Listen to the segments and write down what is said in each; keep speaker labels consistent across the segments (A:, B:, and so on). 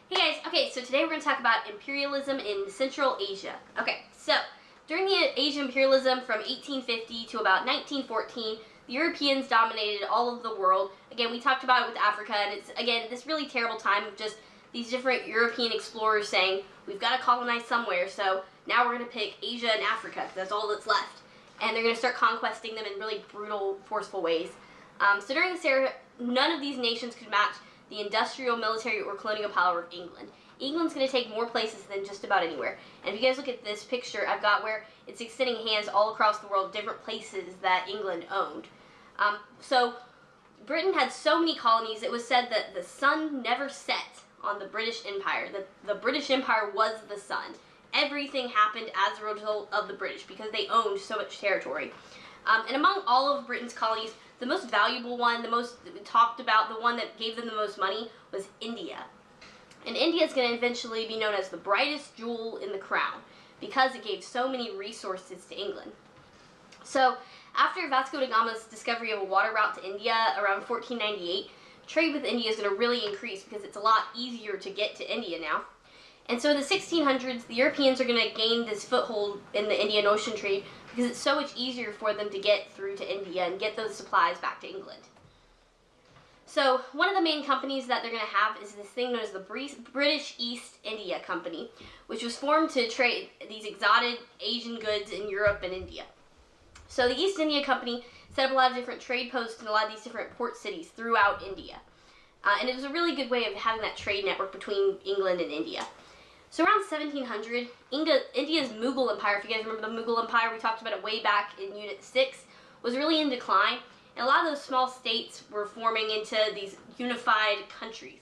A: Hey guys, okay, so today we're going to talk about imperialism in Central Asia. Okay, so during the Asian imperialism from 1850 to about 1914, the Europeans dominated all of the world. Again, we talked about it with Africa, and it's, again, this really terrible time of just these different European explorers saying, we've got to colonize somewhere, so now we're going to pick Asia and Africa, because that's all that's left. And they're going to start conquesting them in really brutal, forceful ways. So during this era, none of these nations could match the industrial, military, or colonial power of England. England's going to take more places than just about anywhere. And if you guys look at this picture I've got where it's extending hands all across the world, different places that England owned. So Britain had so many colonies, it was said that the sun never set on the British Empire. The British Empire was the sun. Everything happened as a result of the British because they owned so much territory. And among all of Britain's colonies, the most valuable one, the most talked about, the one that gave them the most money was India. And India is going to eventually be known as the brightest jewel in the crown because it gave so many resources to England. So after Vasco da Gama's discovery of a water route to India around 1498, trade with India is going to really increase because it's a lot easier to get to India now. And so in the 1600s, the Europeans are going to gain this foothold in the Indian Ocean trade because it's so much easier for them to get through to India and get those supplies back to England. So one of the main companies that they're going to have is this thing known as the British East India Company, which was formed to trade these exotic Asian goods in Europe and India. So the East India Company set up a lot of different trade posts in a lot of these different port cities throughout India. And it was a really good way of having that trade network between England and India. So around 1700, India's Mughal Empire, if you guys remember the Mughal Empire, we talked about it way back in Unit 6, was really in decline. And a lot of those small states were forming into these unified countries.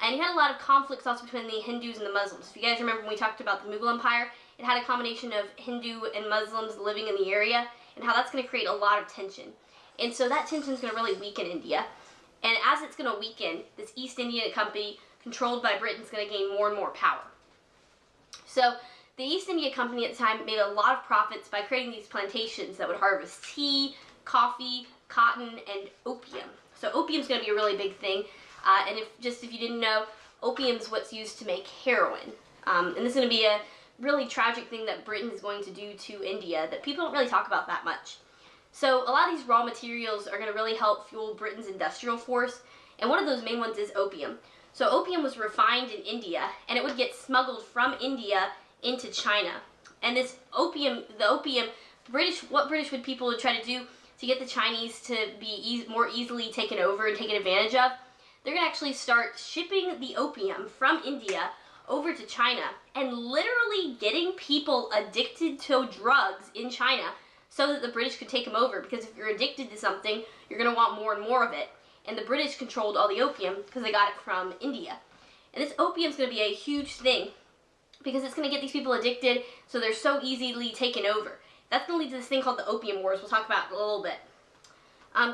A: And you had a lot of conflicts also between the Hindus and the Muslims. If you guys remember when we talked about the Mughal Empire, it had a combination of Hindu and Muslims living in the area, and how that's going to create a lot of tension. And so that tension is going to really weaken India. And as it's going to weaken, this East India Company, controlled by Britain, is going to gain more and more power. So the East India Company at the time made a lot of profits by creating these plantations that would harvest tea, coffee, cotton, and opium. So opium is going to be a really big thing. And if you didn't know, opium is what's used to make heroin. And this is going to be a really tragic thing that Britain is going to do to India that people don't really talk about that much. So a lot of these raw materials are going to really help fuel Britain's industrial force. And one of those main ones is opium. So opium was refined in India, and it would get smuggled from India into China. And this opium, what British people would try to do to get the Chinese to be more easily taken over and taken advantage of, they're going to actually start shipping the opium from India over to China and literally getting people addicted to drugs in China so that the British could take them over. Because if you're addicted to something, you're going to want more and more of it. And the British controlled all the opium because they got it from India. And this opium is going to be a huge thing because it's going to get these people addicted so they're so easily taken over. That's going to lead to this thing called the Opium Wars. We'll talk about it in a little bit.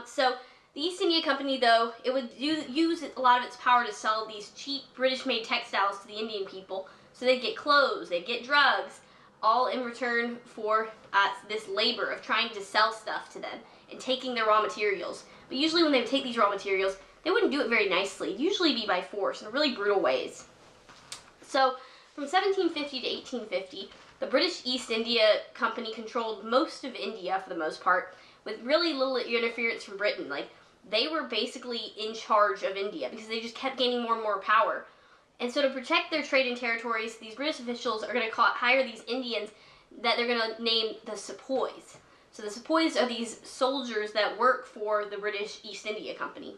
A: So the East India Company, though, it would use a lot of its power to sell these cheap British-made textiles to the Indian people. So they'd get clothes, they'd get drugs, all in return for this labor of trying to sell stuff to them and taking their raw materials. But usually when they would take these raw materials, they wouldn't do it very nicely. It'd usually be by force in really brutal ways. So from 1750 to 1850, the British East India Company controlled most of India for the most part, with really little interference from Britain. Like, they were basically in charge of India because they just kept gaining more and more power. And so to protect their trade and territories, these British officials are going to hire these Indians that they're going to name the sepoys. So the sepoys are these soldiers that work for the British East India Company.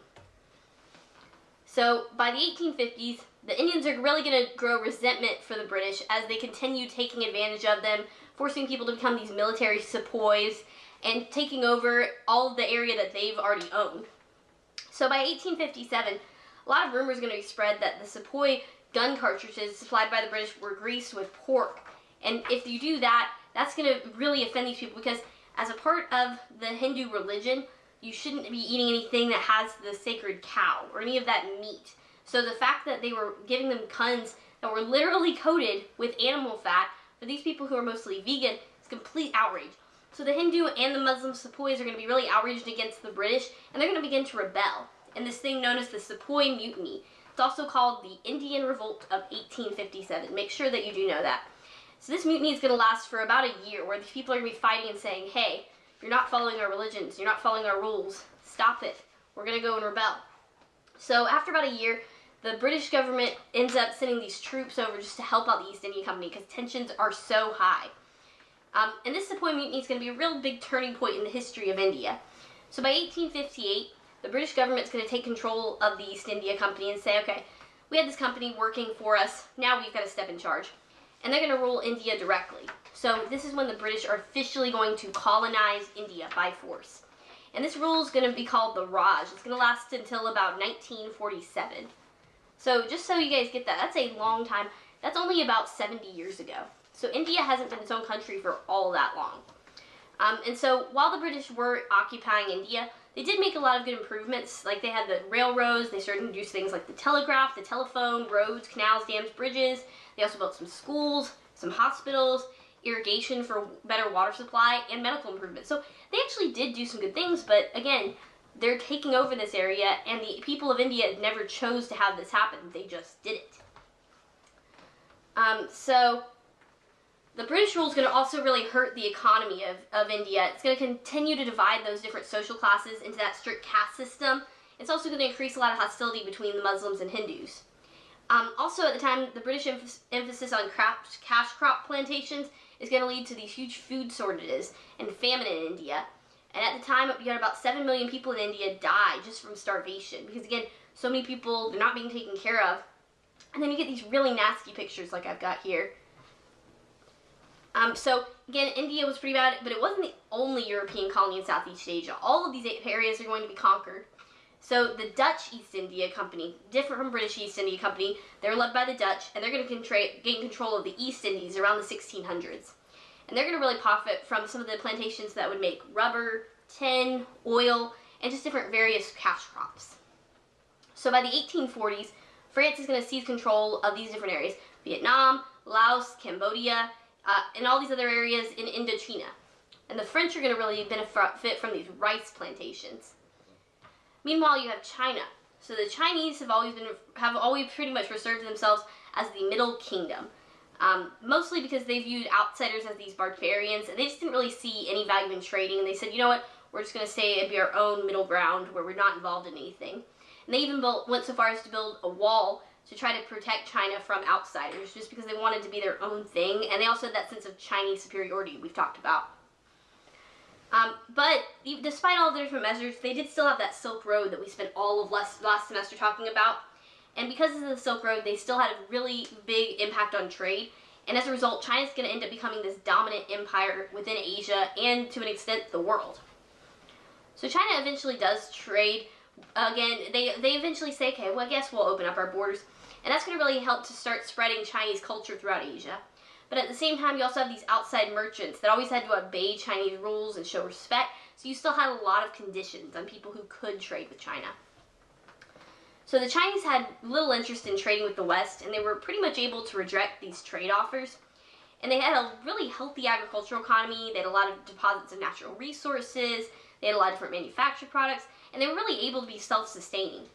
A: So by the 1850s, the Indians are really going to grow resentment for the British as they continue taking advantage of them, forcing people to become these military sepoys and taking over all of the area that they've already owned. So by 1857, a lot of rumors are going to be spread that the sepoy gun cartridges supplied by the British were greased with pork. And if you do that, that's going to really offend these people because as a part of the Hindu religion, you shouldn't be eating anything that has the sacred cow or any of that meat. So the fact that they were giving them guns that were literally coated with animal fat for these people who are mostly vegan is complete outrage. So the Hindu and the Muslim sepoys are going to be really outraged against the British, and they're going to begin to rebel. And this thing known as the Sepoy Mutiny. It's also called the Indian Revolt of 1857. Make sure that you do know that. So this mutiny is going to last for about a year, where these people are going to be fighting and saying, hey, you're not following our religions, you're not following our rules, stop it, we're going to go and rebel. So after about a year, the British government ends up sending these troops over just to help out the East India Company because tensions are so high. And this Sepoy Mutiny is going to be a real big turning point in the history of India. So by 1858, the British government's going to take control of the East India Company and say, okay, we had this company working for us, now we've got to step in charge. And they're going to rule India directly. So this is when the British are officially going to colonize India by force. And this rule is going to be called the Raj. It's going to last until about 1947. So just so you guys get that, that's a long time. That's only about 70 years ago. So India hasn't been its own country for all that long. And so while the British were occupying India, they did make a lot of good improvements. Like they had the railroads, they started to introduce things like the telegraph, the telephone, roads, canals, dams, bridges. They also built some schools, some hospitals, irrigation for better water supply, and medical improvements. So they actually did do some good things, but again, they're taking over this area, and the people of India never chose to have this happen. They just did it. So the British rule is going to also really hurt the economy of India. It's going to continue to divide those different social classes into that strict caste system. It's also going to increase a lot of hostility between the Muslims and Hindus. Also at the time, the British emphasis on cash crop plantations is going to lead to these huge food shortages and famine in India. And at the time, you had about 7 million people in India die just from starvation. Because again, so many people, they're not being taken care of. And then you get these really nasty pictures like I've got here. So again, India was pretty bad, but it wasn't the only European colony in Southeast Asia. All of these areas are going to be conquered. So the Dutch East India Company, different from British East India Company, they're led by the Dutch, and they're going to gain control of the East Indies around the 1600s. And they're going to really profit from some of the plantations that would make rubber, tin, oil, and just different various cash crops. So by the 1840s, France is going to seize control of these different areas: Vietnam, Laos, Cambodia, and all these other areas in Indochina. And the French are going to really benefit from these rice plantations. Meanwhile, you have China. So the Chinese have always pretty much reserved themselves as the Middle Kingdom. Mostly because they viewed outsiders as these barbarians, and they just didn't really see any value in trading, and they said, you know what, we're just going to stay and be our own middle ground where we're not involved in anything. And they even went so far as to build a wall to try to protect China from outsiders, just because they wanted to be their own thing, and they also had that sense of Chinese superiority we've talked about. But despite all the different measures, they did still have that Silk Road that we spent all of last semester talking about. And because of the Silk Road, they still had a really big impact on trade. And as a result, China's going to end up becoming this dominant empire within Asia and, to an extent, the world. So China eventually does trade. Again, they eventually say, okay, well, I guess we'll open up our borders. And that's going to really help to start spreading Chinese culture throughout Asia. But at the same time, you also have these outside merchants that always had to obey Chinese rules and show respect. So you still had a lot of conditions on people who could trade with China. So the Chinese had little interest in trading with the West, and they were pretty much able to reject these trade offers. And they had a really healthy agricultural economy. They had a lot of deposits of natural resources. They had a lot of different manufactured products, and they were really able to be self-sustaining.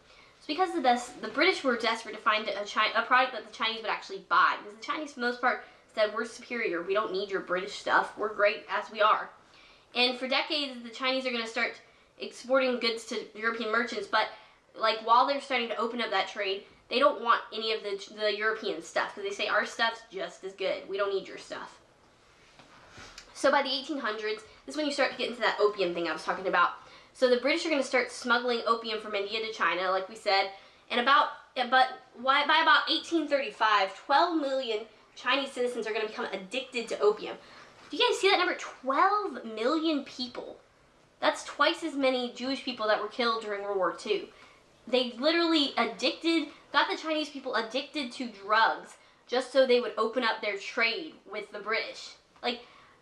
A: So because of this, the British were desperate to find a product that the Chinese would actually buy, because the Chinese, for the most part, said, we're superior, we don't need your British stuff, we're great as we are. And for decades, the Chinese are going to start exporting goods to European merchants, but like while they're starting to open up that trade, they don't want any of the European stuff, because they say, our stuff's just as good, we don't need your stuff. So by the 1800s, this is when you start to get into that opium thing I was talking about. So the British are going to start smuggling opium from India to China, like we said, and by about 1835, 12 million Chinese citizens are going to become addicted to opium. Do you guys see that number? 12 million people. That's twice as many Jewish people that were killed during World War II. They literally got the Chinese people addicted to drugs just so they would open up their trade with the British. Like,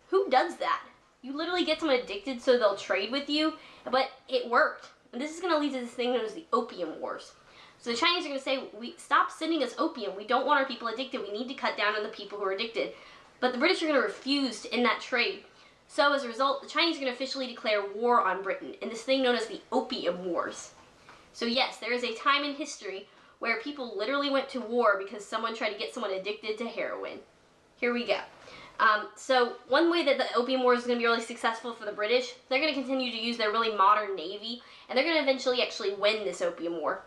A: who does that? You literally get someone addicted so they'll trade with you, but it worked. And this is going to lead to this thing known as the Opium Wars. So the Chinese are going to say, stop sending us opium. We don't want our people addicted. We need to cut down on the people who are addicted. But the British are going to refuse to end that trade. So as a result, the Chinese are going to officially declare war on Britain in this thing known as the Opium Wars. So yes, there is a time in history where people literally went to war because someone tried to get someone addicted to heroin. Here we go. So one way that the Opium War is going to be really successful for the British, they're going to continue to use their really modern navy, and they're going to eventually actually win this Opium War.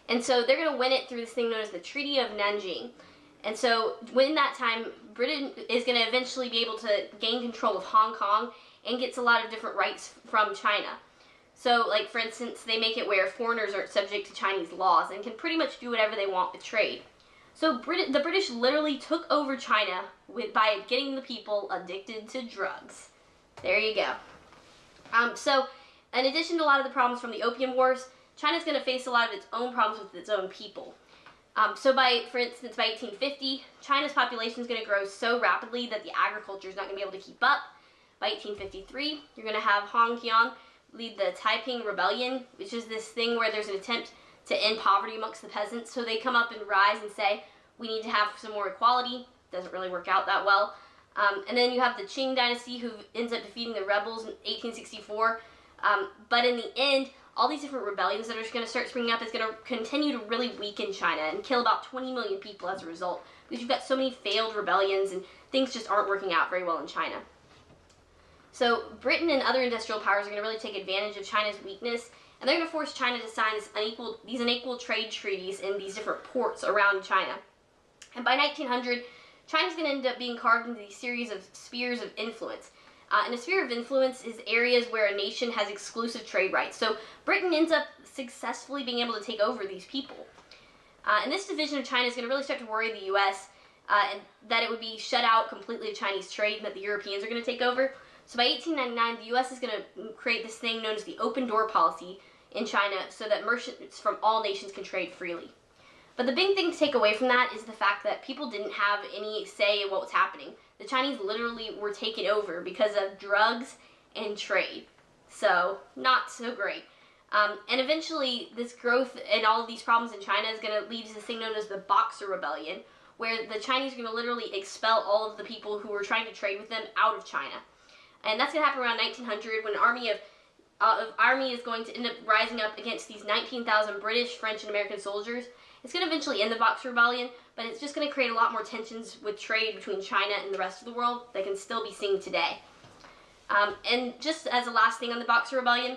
A: And so they're going to win it through this thing known as the Treaty of Nanjing. And so when that time, Britain is going to eventually be able to gain control of Hong Kong and gets a lot of different rights from China. So, like, for instance, they make it where foreigners aren't subject to Chinese laws and can pretty much do whatever they want with trade. So the British literally took over China by getting the people addicted to drugs. There you go. So, in addition to a lot of the problems from the Opium Wars, China's going to face a lot of its own problems with its own people. For instance, by 1850, China's population is going to grow so rapidly that the agriculture is not going to be able to keep up. By 1853, you're going to have Hong Qian lead the Taiping Rebellion, which is this thing where there's an attempt to end poverty amongst the peasants. So they come up and rise and say, we need to have some more equality. Doesn't really work out that well. And then you have the Qing dynasty, who ends up defeating the rebels in 1864. But in the end, all these different rebellions that are going to start springing up is going to continue to really weaken China and kill about 20 million people as a result. Because you've got so many failed rebellions and things just aren't working out very well in China. So Britain and other industrial powers are going to really take advantage of China's weakness, and they're going to force China to sign these unequal trade treaties in these different ports around China. And by 1900, China's going to end up being carved into these series of spheres of influence. And a sphere of influence is areas where a nation has exclusive trade rights. So Britain ends up successfully being able to take over these people. And this division of China is going to really start to worry the U.S. And that it would be shut out completely of Chinese trade and that the Europeans are going to take over. So by 1899, the U.S. is going to create this thing known as the open door policy in China so that merchants from all nations can trade freely. But the big thing to take away from that is the fact that people didn't have any say in what was happening. The Chinese literally were taken over because of drugs and trade. So, not so great. And eventually, this growth and all of these problems in China is going to lead to this thing known as the Boxer Rebellion, where the Chinese are going to literally expel all of the people who were trying to trade with them out of China. And that's going to happen around 1900 when an army is going to end up rising up against these 19,000 British, French, and American soldiers. It's going to eventually end the Boxer Rebellion, but it's just going to create a lot more tensions with trade between China and the rest of the world that can still be seen today. And just as a last thing on the Boxer Rebellion,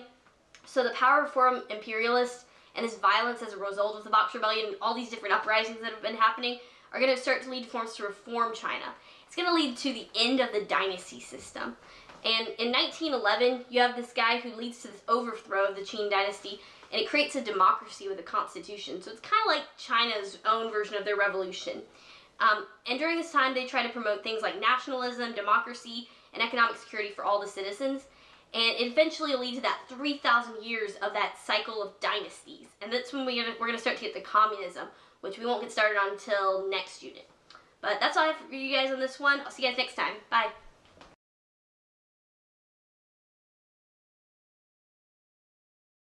A: so the power reform imperialists and this violence as a result of the Boxer Rebellion and all these different uprisings that have been happening are going to start to lead forms to reform China. It's going to lead to the end of the dynasty system. And in 1911, you have this guy who leads to this overthrow of the Qing dynasty, and it creates a democracy with a constitution. So it's kind of like China's own version of their revolution. And during this time, they try to promote things like nationalism, democracy, and economic security for all the citizens. And it eventually leads to that 3,000 years of that cycle of dynasties. And that's when we're going to start to get to communism, which we won't get started on until next unit. But that's all I have for you guys on this one. I'll see you guys next time. Bye.